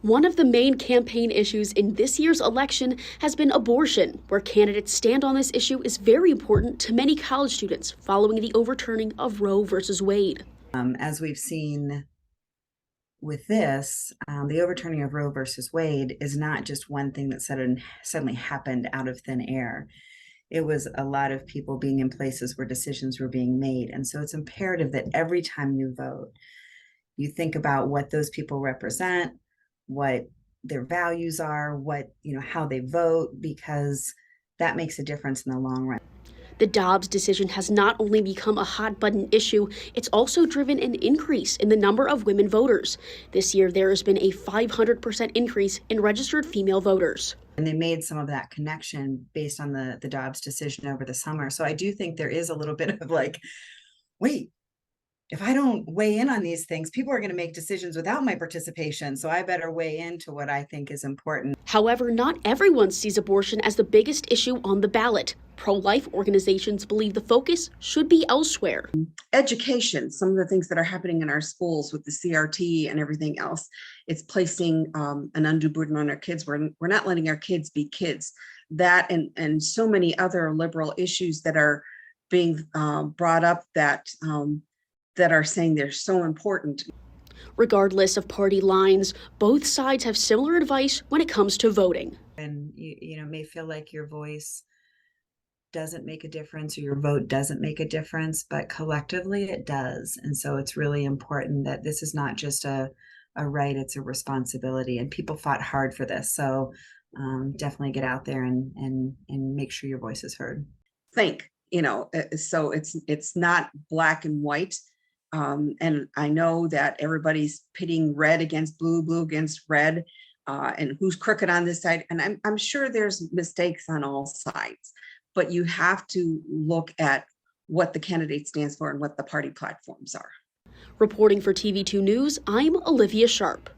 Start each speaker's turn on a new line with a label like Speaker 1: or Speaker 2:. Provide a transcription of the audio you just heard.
Speaker 1: One of the main campaign issues in this year's election has been abortion. Where candidates stand on this issue is very important to many college students following the overturning of Roe versus Wade.
Speaker 2: As we've seen with this, the overturning of Roe versus Wade is not just one thing that suddenly happened out of thin air. It was a lot of people being in places where decisions were being made. And so it's imperative that every time you vote, you think about what those people represent, what their values are, how they vote, because that makes a difference in the long run.
Speaker 1: The Dobbs decision has not only become a hot-button issue, it's also driven an increase in the number of women voters. This year, there has been a 500% increase in registered female voters.
Speaker 2: And they made some of that connection based on the Dobbs decision over the summer. So I do think there is a little bit of like, wait, if I don't weigh in on these things, people are going to make decisions without my participation. So I better weigh into what I think is important.
Speaker 1: However, not everyone sees abortion as the biggest issue on the ballot. Pro-life organizations believe the focus should be elsewhere.
Speaker 3: Education, some of the things that are happening in our schools with the CRT and everything else, it's placing an undue burden on our kids. We're not letting our kids be kids. That and so many other liberal issues that are being brought up that are saying they're so important.
Speaker 1: Regardless of party lines, both sides have similar advice when it comes to voting.
Speaker 2: And you may feel like your voice doesn't make a difference or your vote doesn't make a difference, but collectively it does. And so it's really important that this is not just a right, it's a responsibility. And people fought hard for this. So definitely get out there and make sure your voice is heard.
Speaker 3: So it's not black and white. And I know that everybody's pitting red against blue, blue against red, and who's crooked on this side. And I'm sure there's mistakes on all sides, but you have to look at what the candidate stands for and what the party platforms are.
Speaker 1: Reporting for TV2 News, I'm Olivia Sharp.